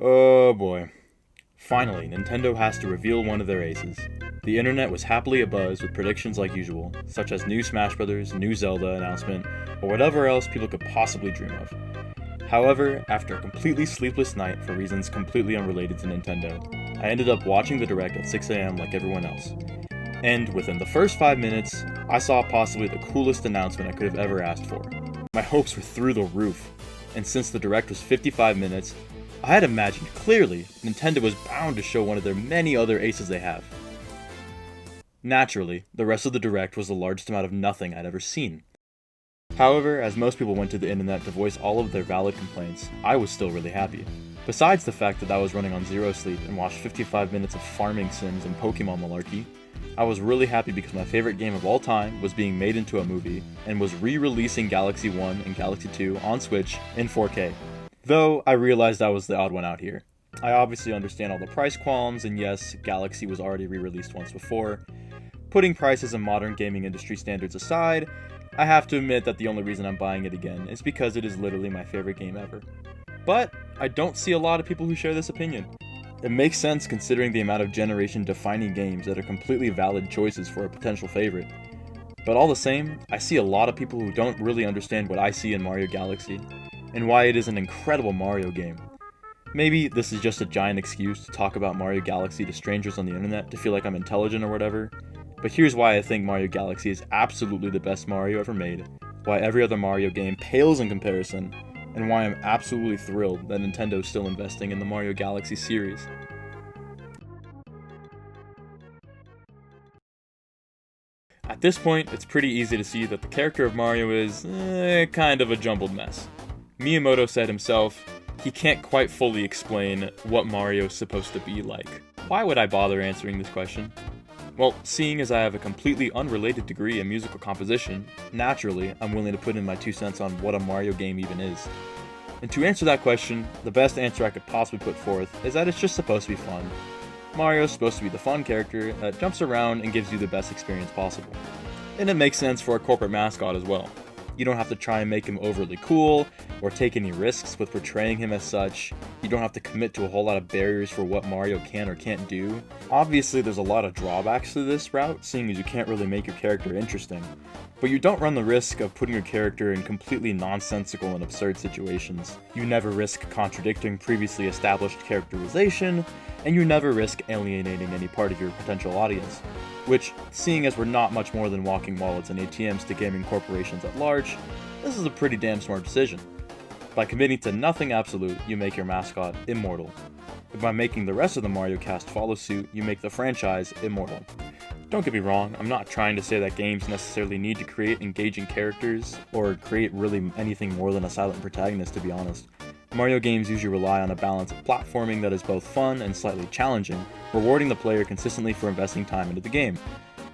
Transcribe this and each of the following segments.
Oh boy. Finally, Nintendo has to reveal one of their aces. The internet was happily abuzz with predictions like usual, such as new Smash Bros., new Zelda announcement, or whatever else people could possibly dream of. However, after a completely sleepless night for reasons completely unrelated to Nintendo, I ended up watching the Direct at 6 AM like everyone else. And within the first 5 minutes, I saw possibly the coolest announcement I could have ever asked for. My hopes were through the roof, and since the Direct was 55 minutes, I had imagined clearly Nintendo was bound to show one of their many other aces they have. Naturally, the rest of the Direct was the largest amount of nothing I'd ever seen. However, as most people went to the internet to voice all of their valid complaints, I was still really happy. Besides the fact that I was running on zero sleep and watched 55 minutes of farming sims and Pokemon malarkey, I was really happy because my favorite game of all time was being made into a movie and was re-releasing Galaxy 1 and Galaxy 2 on Switch in 4K. Though I realized I was the odd one out here. I obviously understand all the price qualms, and yes, Galaxy was already re-released once before. Putting prices and modern gaming industry standards aside, I have to admit that the only reason I'm buying it again is because it is literally my favorite game ever. But I don't see a lot of people who share this opinion. It makes sense considering the amount of generation-defining games that are completely valid choices for a potential favorite. But all the same, I see a lot of people who don't really understand what I see in Mario Galaxy, and why it is an incredible Mario game. Maybe this is just a giant excuse to talk about Mario Galaxy to strangers on the internet to feel like I'm intelligent or whatever, but here's why I think Mario Galaxy is absolutely the best Mario ever made, why every other Mario game pales in comparison, and why I'm absolutely thrilled that Nintendo is still investing in the Mario Galaxy series. At this point, it's pretty easy to see that the character of Mario is kind of a jumbled mess. Miyamoto said himself, he can't quite fully explain what Mario's supposed to be like. Why would I bother answering this question? Well, seeing as I have a completely unrelated degree in musical composition, naturally, I'm willing to put in my 2 cents on what a Mario game even is. And to answer that question, the best answer I could possibly put forth is that it's just supposed to be fun. Mario's supposed to be the fun character that jumps around and gives you the best experience possible. And it makes sense for a corporate mascot as well. You don't have to try and make him overly cool, or take any risks with portraying him as such. You don't have to commit to a whole lot of barriers for what Mario can or can't do. Obviously, there's a lot of drawbacks to this route, seeing as you can't really make your character interesting. But you don't run the risk of putting your character in completely nonsensical and absurd situations. You never risk contradicting previously established characterization, and you never risk alienating any part of your potential audience. Which, seeing as we're not much more than walking wallets and ATMs to gaming corporations at large, this is a pretty damn smart decision. By committing to nothing absolute, you make your mascot immortal. But by making the rest of the Mario cast follow suit, you make the franchise immortal. Don't get me wrong, I'm not trying to say that games necessarily need to create engaging characters, or create really anything more than a silent protagonist, to be honest. Mario games usually rely on a balance of platforming that is both fun and slightly challenging, rewarding the player consistently for investing time into the game.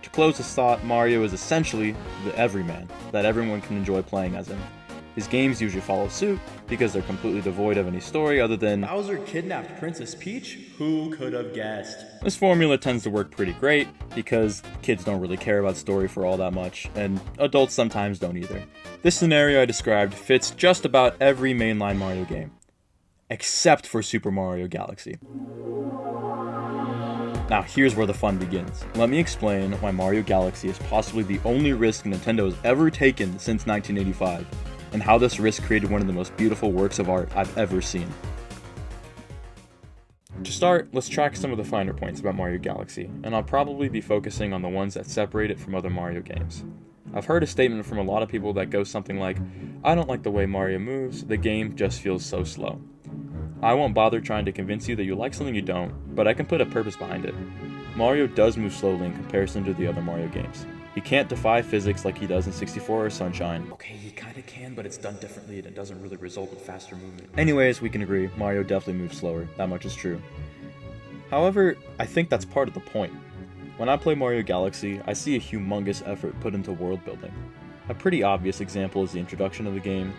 To close this thought, Mario is essentially the everyman that everyone can enjoy playing as him. His games usually follow suit because they're completely devoid of any story other than Bowser kidnapped Princess Peach? Who could have guessed? This formula tends to work pretty great because kids don't really care about story for all that much, and adults sometimes don't either. This scenario I described fits just about every mainline Mario game, except for Super Mario Galaxy. Now here's where the fun begins. Let me explain why Mario Galaxy is possibly the only risk Nintendo has ever taken since 1985, and how this risk created one of the most beautiful works of art I've ever seen. To start, let's track some of the finer points about Mario Galaxy, and I'll probably be focusing on the ones that separate it from other Mario games. I've heard a statement from a lot of people that goes something like, I don't like the way Mario moves, the game just feels so slow. I won't bother trying to convince you that you like something you don't, but I can put a purpose behind it. Mario does move slowly in comparison to the other Mario games. He can't defy physics like he does in 64 or Sunshine. Okay, he kinda can, but it's done differently and it doesn't really result in faster movement. Anyways, we can agree, Mario definitely moves slower, that much is true. However, I think that's part of the point. When I play Mario Galaxy, I see a humongous effort put into world building. A pretty obvious example is the introduction of the game.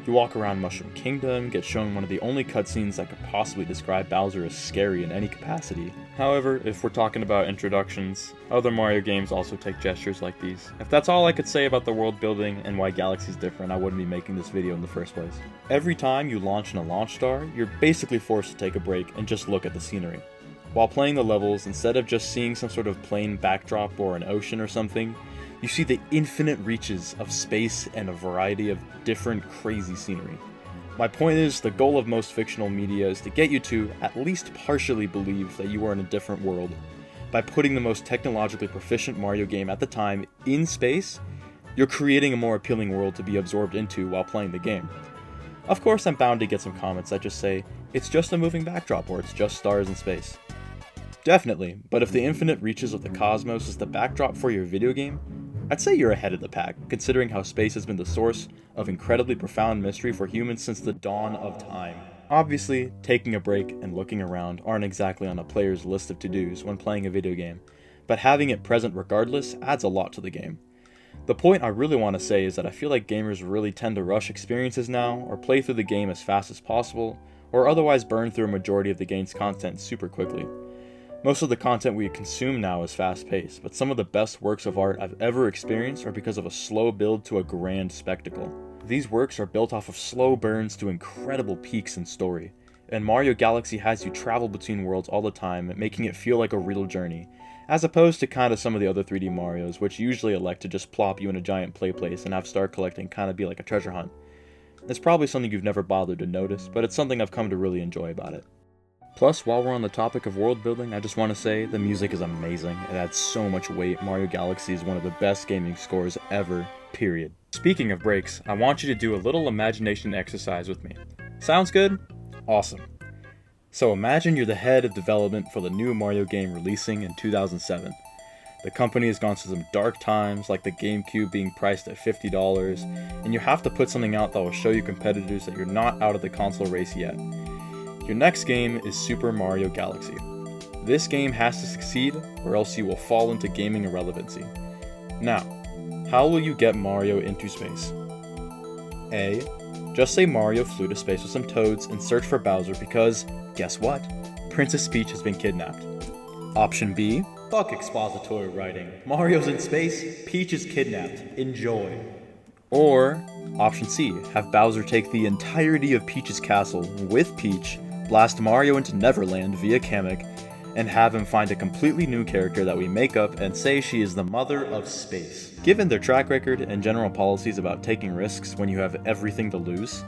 You walk around Mushroom Kingdom, get shown one of the only cutscenes that could possibly describe Bowser as scary in any capacity. However, if we're talking about introductions, other Mario games also take gestures like these. If that's all I could say about the world building and why Galaxy's different, I wouldn't be making this video in the first place. Every time you launch in a launch star, you're basically forced to take a break and just look at the scenery. While playing the levels, instead of just seeing some sort of plain backdrop or an ocean or something, you see the infinite reaches of space and a variety of different crazy scenery. My point is, the goal of most fictional media is to get you to at least partially believe that you are in a different world. By putting the most technologically proficient Mario game at the time in space, you're creating a more appealing world to be absorbed into while playing the game. Of course, I'm bound to get some comments that just say, it's just a moving backdrop or it's just stars in space. Definitely, but if the infinite reaches of the cosmos is the backdrop for your video game, I'd say you're ahead of the pack, considering how space has been the source of incredibly profound mystery for humans since the dawn of time. Obviously, taking a break and looking around aren't exactly on a player's list of to-dos when playing a video game, but having it present regardless adds a lot to the game. The point I really want to say is that I feel like gamers really tend to rush experiences now, or play through the game as fast as possible, or otherwise burn through a majority of the game's content super quickly. Most of the content we consume now is fast-paced, but some of the best works of art I've ever experienced are because of a slow build to a grand spectacle. These works are built off of slow burns to incredible peaks in story, and Mario Galaxy has you travel between worlds all the time, making it feel like a real journey, as opposed to kind of some of the other 3D Marios, which usually elect to just plop you in a giant play place and have star collecting kind of be like a treasure hunt. It's probably something you've never bothered to notice, but it's something I've come to really enjoy about it. Plus, while we're on the topic of world building, I just want to say the music is amazing. It adds so much weight. Mario Galaxy is one of the best gaming scores ever, period. Speaking of breaks, I want you to do a little imagination exercise with me. Sounds good? Awesome. So imagine you're the head of development for the new Mario game releasing in 2007. The company has gone through some dark times, like the GameCube being priced at $50, and you have to put something out that will show you competitors that you're not out of the console race yet. Your next game is Super Mario Galaxy. This game has to succeed, or else you will fall into gaming irrelevancy. Now, how will you get Mario into space? A. Just say Mario flew to space with some toads and search for Bowser because, guess what? Princess Peach has been kidnapped. Option B. Fuck expository writing. Mario's in space, Peach is kidnapped. Enjoy. Or, Option C. Have Bowser take the entirety of Peach's castle with Peach, blast Mario into Neverland via Kamek, and have him find a completely new character that we make up and say she is the mother of space. Given their track record and general policies about taking risks when you have everything to lose,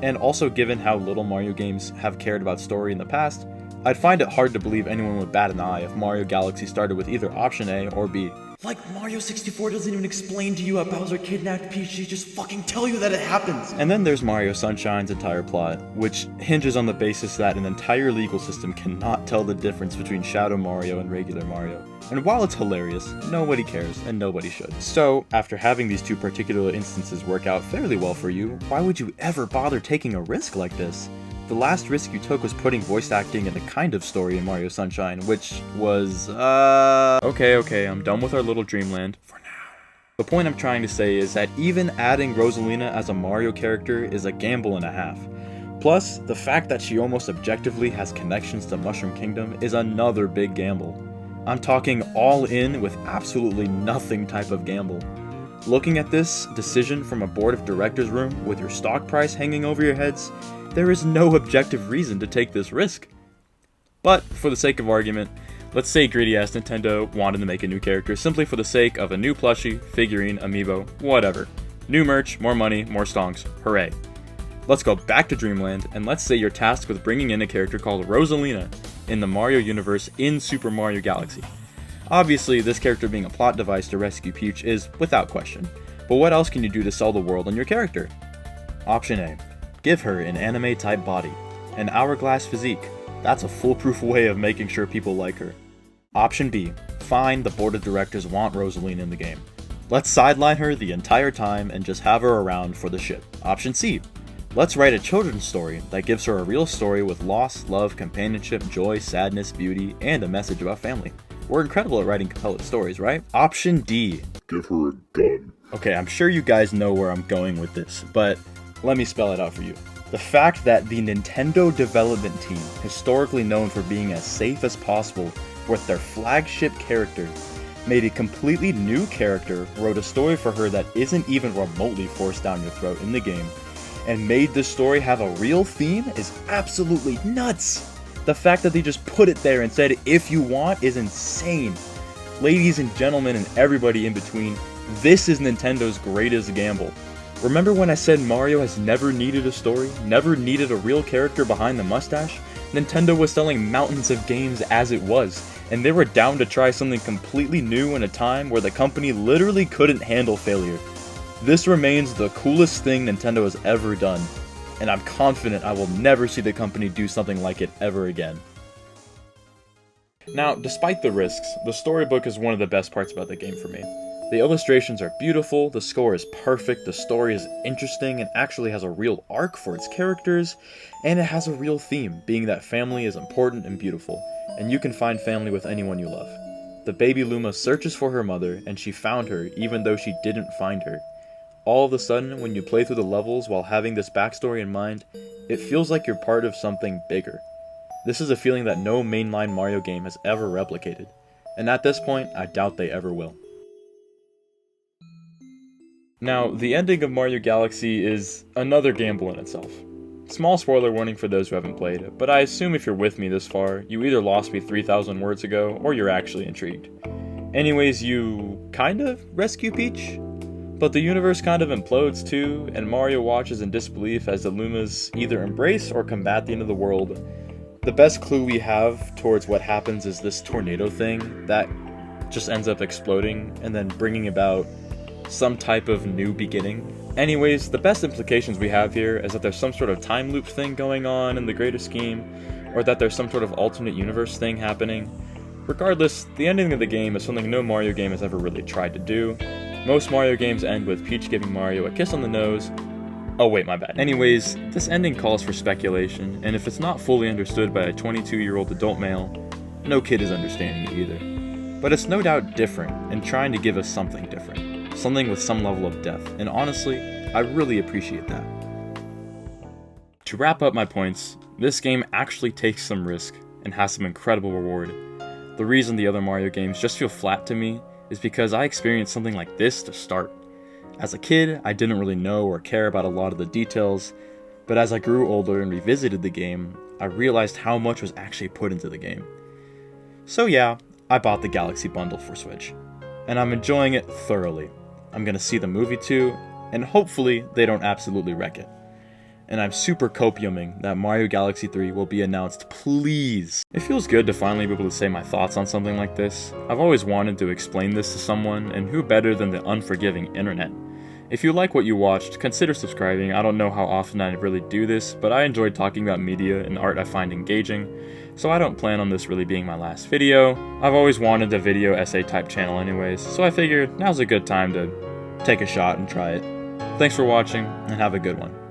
and also given how little Mario games have cared about story in the past, I'd find it hard to believe anyone would bat an eye if Mario Galaxy started with either option A or B. Like, Mario 64 doesn't even explain to you how Bowser kidnapped Peach, they just fucking tell you that it happens! And then there's Mario Sunshine's entire plot, which hinges on the basis that an entire legal system cannot tell the difference between Shadow Mario and regular Mario. And while it's hilarious, nobody cares, and nobody should. So, after having these two particular instances work out fairly well for you, why would you ever bother taking a risk like this? The last risk you took was putting voice acting in a kind of story in Mario Sunshine, which was, Okay, I'm done with our little dreamland for now. The point I'm trying to say is that even adding Rosalina as a Mario character is a gamble and a half. Plus, the fact that she almost objectively has connections to Mushroom Kingdom is another big gamble. I'm talking all in with absolutely nothing type of gamble. Looking at this decision from a board of directors room with your stock price hanging over your heads, there is no objective reason to take this risk. But, for the sake of argument, let's say greedy-ass Nintendo wanted to make a new character simply for the sake of a new plushie, figurine, amiibo, whatever. New merch, more money, more stonks, hooray. Let's go back to Dreamland, and let's say you're tasked with bringing in a character called Rosalina in the Mario universe in Super Mario Galaxy. Obviously, this character being a plot device to rescue Peach is without question, but what else can you do to sell the world on your character? Option A. Give her an anime-type body, an hourglass physique. That's a foolproof way of making sure people like her. Option B. Fine, the board of directors want Rosalina in the game. Let's sideline her the entire time and just have her around for the ship. Option C. Let's write a children's story that gives her a real story with loss, love, companionship, joy, sadness, beauty, and a message about family. We're incredible at writing compelling stories, right? Option D. Give her a gun. Okay, I'm sure you guys know where I'm going with this, but Let me spell it out for you. The fact that the Nintendo development team, historically known for being as safe as possible with their flagship character, made a completely new character, wrote a story for her that isn't even remotely forced down your throat in the game, and made this story have a real theme is absolutely nuts! The fact that they just put it there and said, if you want, is insane. Ladies and gentlemen and everybody in between, this is Nintendo's greatest gamble. Remember when I said Mario has never needed a story, never needed a real character behind the mustache? Nintendo was selling mountains of games as it was, and they were down to try something completely new in a time where the company literally couldn't handle failure. This remains the coolest thing Nintendo has ever done, and I'm confident I will never see the company do something like it ever again. Now, despite the risks, the storybook is one of the best parts about the game for me. The illustrations are beautiful, the score is perfect, the story is interesting and actually has a real arc for its characters, and it has a real theme, being that family is important and beautiful, and you can find family with anyone you love. The baby Luma searches for her mother, and she found her even though she didn't find her. All of a sudden, when you play through the levels while having this backstory in mind, it feels like you're part of something bigger. This is a feeling that no mainline Mario game has ever replicated, and at this point, I doubt they ever will. Now, the ending of Mario Galaxy is another gamble in itself. Small spoiler warning for those who haven't played, but I assume if you're with me this far, you either lost me 3,000 words ago, or you're actually intrigued. Anyways, you kind of rescue Peach, but the universe kind of implodes too, and Mario watches in disbelief as the Lumas either embrace or combat the end of the world. The best clue we have towards what happens is this tornado thing that just ends up exploding and then bringing about some type of new beginning. Anyways, the best implications we have here is that there's some sort of time loop thing going on in the greater scheme, or that there's some sort of alternate universe thing happening. Regardless, the ending of the game is something no Mario game has ever really tried to do. Most Mario games end with Peach giving Mario a kiss on the nose. Oh wait, my bad. Anyways, this ending calls for speculation, and if it's not fully understood by a 22-year-old adult male, no kid is understanding it either. But it's no doubt different, and trying to give us something different. Something with some level of depth, and honestly, I really appreciate that. To wrap up my points, this game actually takes some risk, and has some incredible reward. The reason the other Mario games just feel flat to me is because I experienced something like this to start. As a kid, I didn't really know or care about a lot of the details, but as I grew older and revisited the game, I realized how much was actually put into the game. So yeah, I bought the Galaxy Bundle for Switch, and I'm enjoying it thoroughly. I'm gonna see the movie too, and hopefully they don't absolutely wreck it. And I'm super copiuming that Mario Galaxy 3 will be announced, please! It feels good to finally be able to say my thoughts on something like this. I've always wanted to explain this to someone, and who better than the unforgiving internet? If you like what you watched, consider subscribing. I don't know how often I really do this, but I enjoy talking about media and art I find engaging, so I don't plan on this really being my last video. I've always wanted a video essay type channel anyways, so I figured now's a good time to take a shot and try it. Thanks for watching, and have a good one.